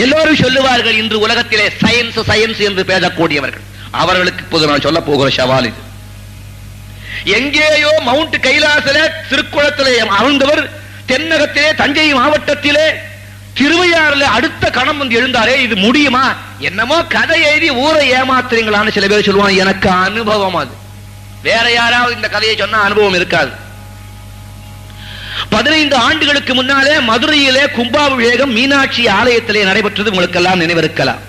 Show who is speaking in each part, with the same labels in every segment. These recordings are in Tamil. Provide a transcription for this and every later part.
Speaker 1: எல்லோரும் சொல்லுவார்கள் இன்று உலகத்திலே சயின்ஸ் சயின்ஸ் என்று பேசக்கூடியவர்கள். அவர்களுக்கு இப்போது நான் சொல்ல போகிற சவால் இது. எங்கேயோ மவுண்ட் கைலாசில திருக்குளத்திலே அமர்ந்தவர் தென்னகத்திலே தஞ்சை மாவட்டத்திலே திருவையாறுல அடுத்த கணம் வந்து எழுந்தாரே, இது முடியுமா? என்னமோ கதை எழுதி ஊரை ஏமாத்துறீங்களான்னு சில பேர் சொல்லுவாங்க. எனக்கு அனுபவம் அது. வேற யாராவது இந்த கதையை சொன்னா அனுபவம் இருக்காது. 15 ஆண்டுகளுக்கு முன்னாலே மதுரையிலே கும்பாபிஷேகம் மீனாட்சி ஆலயத்திலே நடைபெற்றது. உங்களுக்கெல்லாம் நினைவிருக்கலாம்.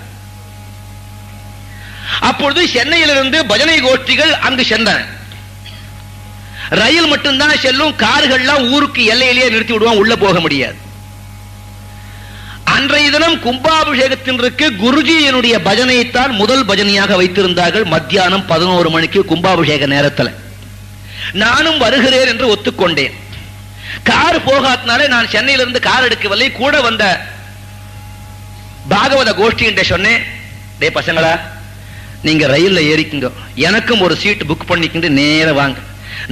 Speaker 1: அப்பொழுது சென்னையிலிருந்து பஜனை கோஷ்டிகள் அங்கு சென்றன. ரயில் மட்டும்தான் செல்லும். கார்கள்லாம் ஊருக்கு எல்லையிலேயே நிறுத்தி விடுவான், உள்ள போக முடியாது. அன்றைய தினம் கும்பாபிஷேகத்திற்கு குருஜியினுடைய பஜனையைத்தான் முதல் பஜனையாக வைத்திருந்தார்கள். மத்தியானம் 11 மணிக்கு கும்பாபிஷேக நேரத்தில் நானும் வருகிறேன் என்று ஒத்துக்கொண்டேன். கார் போகாதனால நான் சென்னையிலிருந்து கார் எடுக்கவில்லை. கூட வந்த பாகவத கோஷ்டி என்று சொன்னேன், டே பசங்களா, நீங்க ரயில்ல ஏறிக்குங்க, எனக்கும் ஒரு சீட் புக் பண்ணிக்கிட்டு நேர வாங்க.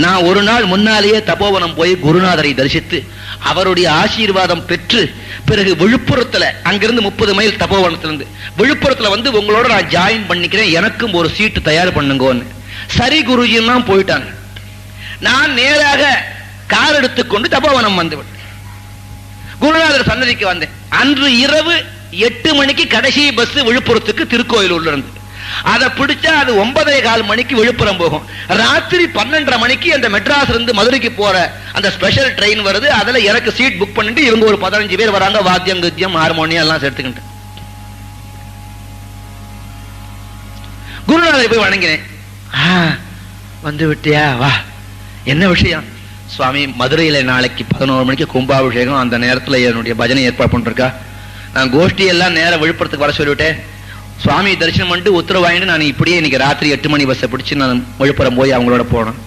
Speaker 1: நான் ஒரு நாள் முன்னாலேயே தபோவனம் போய் குருநாதரை தரிசித்து அவருடைய ஆசீர்வாதம் பெற்று பிறகு விழுப்புரத்துல, அங்கிருந்து 30 மைல் தபோவனத்திலிருந்து விழுப்புரத்துல வந்து உங்களோட நான் ஜாயின் பண்ணிக்கிறேன், எனக்கும் ஒரு சீட்டு தயார் பண்ணுங்கன்னு. சரி குருஜின்னா போயிட்டாங்க. நான் நேராக கார் எடுத்துக்கொண்டு தபோவனம் வந்துவிட்டேன். குருநாதர் சன்னதிக்கு வந்தேன். அன்று இரவு 8 மணிக்கு கடைசி பஸ் விழுப்புரத்துக்கு திருக்கோயிலூர்ல இருந்து. அதை பிடிச்சா அது 9:15 மணிக்கு விழுப்புரம் போகும். ராத்திரி 12:30 மணிக்கு அந்த மெட்ராஸ் இருந்து மதுரைக்கு போற அந்த ஸ்பெஷல் ட்ரெயின் வருது. அதுல எனக்கு சீட் புக் பண்ணிட்டு இவங்க ஒரு 15 பேர் வராங்க. வாத்தியம் கித்தியம் ஹார்மோனியம் எல்லாம் சேர்த்துக்கிட்டு குருநாதரை போய் வணங்கினேன். வந்து விட்டியா, வா, என்ன விஷயம்? சுவாமி, மதுரையில நாளைக்கு 11 மணிக்கு கும்பாபிஷேகம், அந்த நேரத்துல என்னுடைய பஜனை ஏற்பாடு பண்ணிருக்கா. நான் கோஷ்டி எல்லாம் நேரம் விழுப்புரத்துக்கு வர சொல்லிவிட்டேன். சுவாமி தரிசனம் பண்ணிட்டு உத்தரவு வாங்கிட்டு நான் இப்படியே இன்னைக்கு ராத்திரி 8 மணி பஸ்ஸை பிடிச்சு நான் விழுப்புரம் போய் அவங்களோட போனோம்.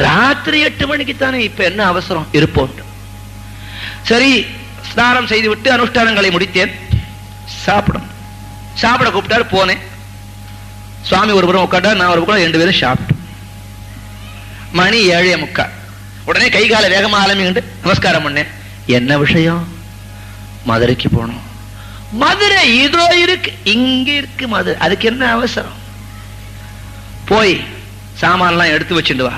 Speaker 1: ராத்திரி 8 மணிக்கு தானே, இப்ப என்ன அவசரம், இருப்போம். சரி, ஸ்நானம் செய்து விட்டு அனுஷ்டானங்களை முடித்தேன். சாப்பிட கூப்பிட்டாரு. போனேன். சுவாமி ஒரு புறம் உட்காண்டா, நான் ஒரு புறம், 2 பேரும் சாப்பிட்டோம். மணி 7:45. உடனே கை கால வேகமா ஆரம்பிக்கிட்டு நமஸ்காரம் பண்ணேன். என்ன விஷயம்? மதுரைக்கு போனோம். மதுரை இதோ இருக்கு, இங்க இருக்கு மதுரை, அதுக்கு என்ன அவசரம்? போய் சாமான்லாம் எடுத்து வச்சுட்டு வா.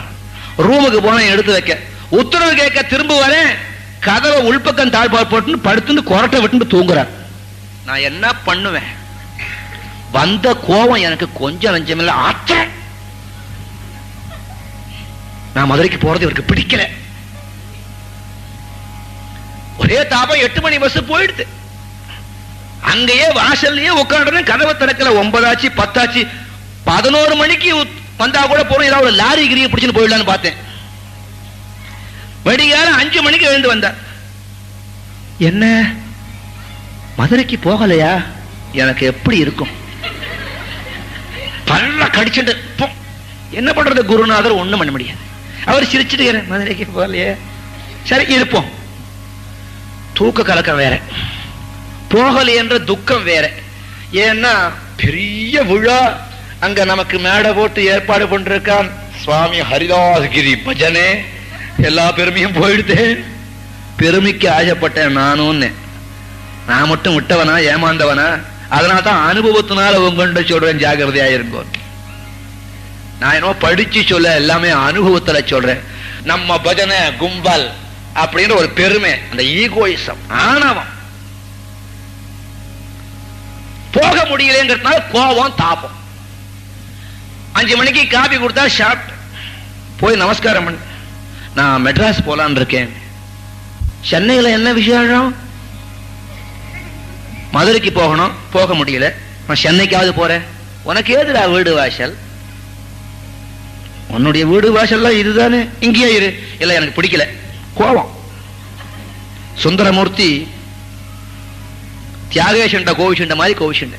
Speaker 1: ரூமுக்கு போன எடுத்து வைக்க, உத்தரவு கேட்க திரும்ப வரேன். கதவை உள்பக்கம் தாழ்பாடு போட்டு படுத்துட்டு கொரட்டை விட்டு தூங்குறார். நான் என்ன பண்ணுவேன்? வந்த கோபம் எனக்கு கொஞ்சம் நஞ்சமில்லை. ஆச்ச, நான் மதுரைக்கு போறது இவருக்கு பிடிக்கல. ஒரே தாபம். 8 மணி பஸ் போயிடுது. அங்கேயே வாசல்லையே உட்காந்து கதவை திறக்கல. 9 ஆச்சு, 10 ஆச்சு. 11 மணிக்கு வந்தா கூட போறோம், ஏதாவது ஒரு லாரி கிரியை பிடிச்சுன்னு போயிடலான்னு பார்த்தேன். வெடிகாலம் 5 மணிக்கு எழுந்து வந்தார். என்ன, மதுரைக்கு போகலையா? எனக்கு எப்படி இருக்கும்? பல்ல கடிச்சுட்டு என்ன பண்றது? குருநாதர் ஒண்ணும் பண்ண முடியாது. அவர் சிரிச்சுட்டு, மதுரைக்கு போகலையே, சரி இருப்போம். தூக்க கலக்கம் வேற, போகலை என்ற துக்கம் வேற. ஏன்னா பெரிய விழா அங்க நமக்கு மேடை போட்டு ஏற்பாடு பண்ணிருக்கான். சுவாமி ஹரிதாஸ்கிரி பஜனே, எல்லா பெருமையும் போயிடுது. பெருமைக்கு ஆசைப்பட்டேன் நானும். நான் மட்டும் விட்டவனா, ஏமாந்தவனா? அதனால தான் அனுபவத்தினால உங்கள்கிட்ட சொல்றேன், ஜாகிரதையா இருங்கோ. நான் என்னவோ படிச்சு சொல்ல, எல்லாமே அனுபவத்துல சொல்றேன். நம்ம பஜனை கும்பல் அப்படின்ற ஒரு பெருமை, அந்த ஈகோயிசம், ஆணவம். போக முடியலங்கிறதுனால கோபம், தாபம். 5 மணிக்கு காபி கொடுத்தா சாப்பிட்டு போய் நமஸ்காரம் பண்ண. நான் மெட்ராஸ் போலான் இருக்கேன். சென்னையில என்ன விசேஷம்? மதுரைக்கு போகணும், போக முடியல. நான் சென்னைக்காவது போறேன். உனக்கு ஏதுடா வீடு வாசல்? உன்னுடைய வீடு வாசல்லாம் இதுதானே, இங்கேயே இரு. இல்ல எனக்கு பிடிக்கல, கோபம். சுந்தரமூர்த்தி தியாகேஷன்ட கோவிச்சுண்ட மாதிரி கோவிச்சுண்ட.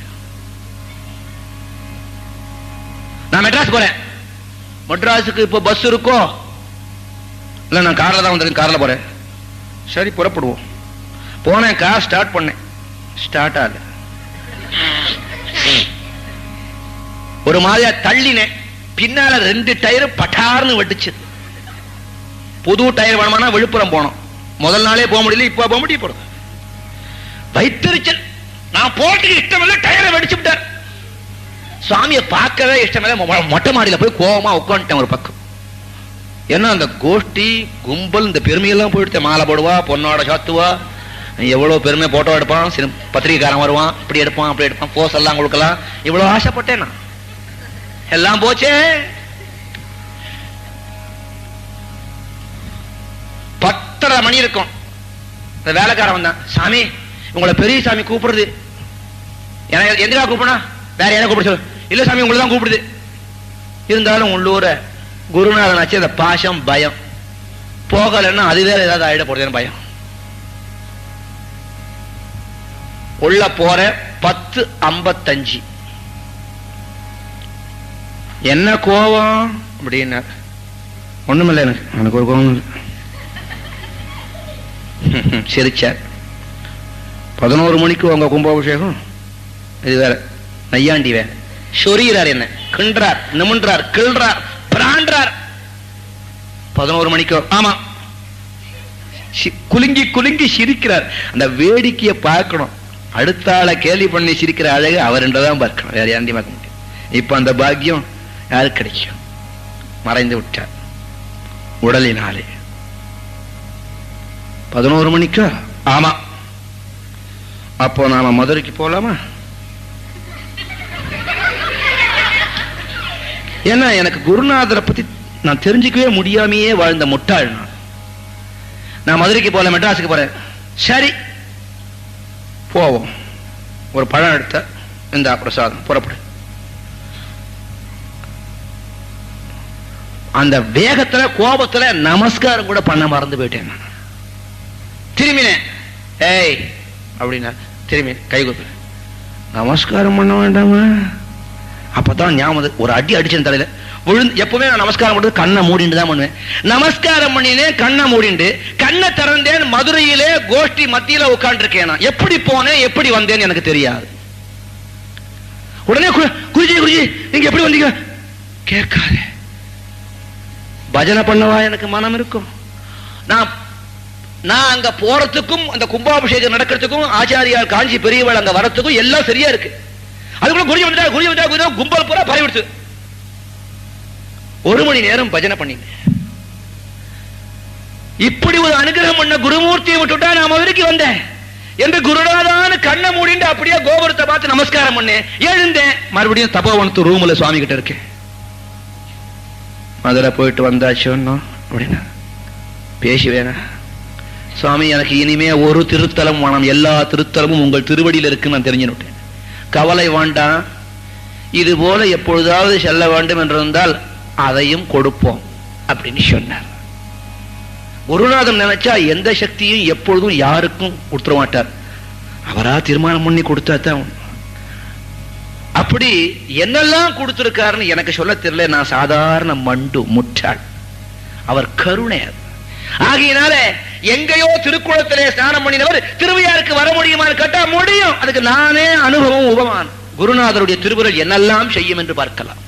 Speaker 1: நான் மெட்ராஸ் போறேன். மெட்ராஸுக்கு இப்போ பஸ் இருக்கோ? இல்ல நான் கார்ல தான் வந்திருக்கேன், கார்ல போறேன். சரி புறப்படுவோம். போனேன், கார் ஸ்டார்ட் பண்ணேன். ஸ்டார்ட் ஆகல. ஒரு மாதிரியா தள்ளினேன். பின்னால 2 டயர் பட்டார்னு வெட்டுச்சு. புது டயர் வேணுமானா விழுப்புரம் போனோம். முதல் நாளே போக முடியல, இப்ப போக முடிய போறது. வைத்தறிச்சல். நான் போட்டுக்கு இஷ்டமில்ல, டயரை வெடிச்சு விட்டார். சுவாமியை பார்க்கவே இஷ்டமில்ல, மொட்டை மாடியில போய் கோவமா உட்காந்துட்டேன் ஒரு பக்கம். ஏன்னா அந்த கோஷ்டி கும்பல் இந்த பெருமையெல்லாம் போயிடுத்த, மாலை போடுவா, பொண்ணோட சாத்துவா, எவ்வளவு பெருமை, போட்டோ எடுப்பான், பத்திரிகைக்காரன் வருவான், இப்படி எடுப்பான் அப்படி எடுப்பான், போஸ் எல்லாம் கொடுக்கலாம், இவ்வளவு ஆசைப்பட்டேன் நான். எல்லாம் போச்சே. 10:30 மணி இருக்கும். இந்த வேலைக்காரன் வந்தான், சாமி உங்களை பெரிய சாமி கூப்பிடுறது. எந்திரா கூப்பிடணும், வேற யாரை கூப்பிட சொல்லு. இல்ல சாமி உங்களை தான் கூப்பிடுது. இருந்தாலும் உள்ளூர குருநாதனாச்சு அந்த பாசம் பயம், போகலன்னா அது வேற ஏதாவது ஆயிட போறதுன்னு பயம். உள்ள போற 10:55. என்ன கோபம் அப்படின்னா, ஒண்ணுமில்ல, எனக்கு ஒரு கோபம் இல்லை. சிரிச்சார். 11 மணிக்கு உங்க கும்பாபிஷேகம், இது வேற நையாண்டி வேற. சொரிகிறார், என்ன கின்றார், நிமின்றார், கிள்றார், பிராண்டார். 11 மணிக்கு ஆமா, குலுங்கி குலுங்கி சிரிக்கிறார். அந்த வேடிக்கையை பார்க்கணும். அடுத்த ஆளை கேலி பண்ணி சிரிக்கிற அழகு அவர் என்றதான் பார்க்கணும், வேற யாரையும் பார்க்க முடியும். இப்ப அந்த பாக்கியம் யாருக்கு கிடைக்கும்? மறைந்து விட்டார் உடலினாலே. 11 மணிக்கு ஆமா, அப்போ நாம மதுரைக்கு போலாமா? ஏன்னா எனக்கு குருநாதரை பத்தி நான் தெரிஞ்சுக்கவே முடியாமையே வாழ்ந்த முட்டாள் நான் மதுரைக்கு போல, மெட்ராஸுக்கு போறேன். சரி போவோம். ஒரு பழம் எடுத்த, இந்த பிரசாதம், புறப்படு. அந்த வேகத்துல கோபத்துல நமஸ்காரம் கூட பண்ண மறந்து போயிட்டேன். திரும்பினேன், ஏய் அப்படின்னா திரும்பி கை கொடுத்து நமஸ்காரம் பண்ண வேண்டாமா? அப்பதான் ஞாபகம், ஒரு அடி அடிச்சேன் தலையில விழுந்து. எப்பவுமே நான் நமஸ்காரம் பண்ணுறது கண்ணை மூடிட்டு தான் பண்ணுவேன். நமஸ்காரம் பண்ணினேன், கண்ணை மூடிண்டு, கண்ணை திறந்தேன். மதுரையிலே கோஷ்டி மத்தியில உட்கார்ந்து இருக்கேன். எப்படி போனேன், எப்படி வந்தேன்னு எனக்கு தெரியாது. உடனே குருஜி குருஜி நீங்க எப்படி வந்தீங்க கேட்காத. பஜனை பண்ணவா எனக்கு மனம் இருக்கும். நான் அங்க போறதுக்கும் அந்த கும்பாபிஷேகம் நடக்கிறதுக்கும் ஆச்சாரியார் காஞ்சி பெரியவள் அங்க வரத்துக்கும் எல்லாம் சரியா இருக்கு. அதுக்குள்ள குருஜி வந்தா குருஜி வந்தா கும்பல் பூரா பரவிடுச்சு. 1 மணி நேரம் பஜனை பண்ணி இப்படி ஒரு அனுகிரகம் பண்ண குருமூர்த்தியை விட்டுட்டா நான் மதுரைக்கு வந்தேன் என்று குருநாதான கண்ணை மூடிட்டு அப்படியே கோபுரத்தை பார்த்து நமஸ்காரம் பண்ணேன். எழுந்தேன், மறுபடியும் தபோவனத்து ரூம்ல சுவாமி கிட்ட இருக்கேன். மதுரை போயிட்டு வந்தாச்சு அப்படின்னா பேசுவேனா? சுவாமி எனக்கு இனிமே ஒரு திருத்தலம் வேணும், எல்லா திருத்தலமும் உங்கள் திருவடியில் இருக்குன்னு நான் தெரிஞ்சுட்டேன். கவலை வேண்டாம், இது போல எப்பொழுதாவது செல்ல வேண்டும் என்றிருந்தால் அதையும் கொடுப்போம் அப்படின்னு சொன்னார். குருநாதன் நினைச்சா எந்த சக்தியும் எப்பொழுதும் யாருக்கும் கொடுத்துட மாட்டார். அவரா தீர்மானம் பண்ணி கொடுத்தா தான். அப்படி என்னெல்லாம் கொடுத்திருக்காருன்னு எனக்கு சொல்ல தெரியல. நான் சாதாரண மண்டு முட்டாள், அவர் கருணை. ஆகையினால எங்கேயோ திருக்குளத்திலே ஸ்நானம் பண்ணினவர் திருவையாருக்கு வர முடியுமான்னு கேட்டா முடியும். அதுக்கு நானே அனுபவம் உபமானம். குருநாதருடைய திருவுருள் என்னெல்லாம் செய்யும் என்று பார்க்கலாம்.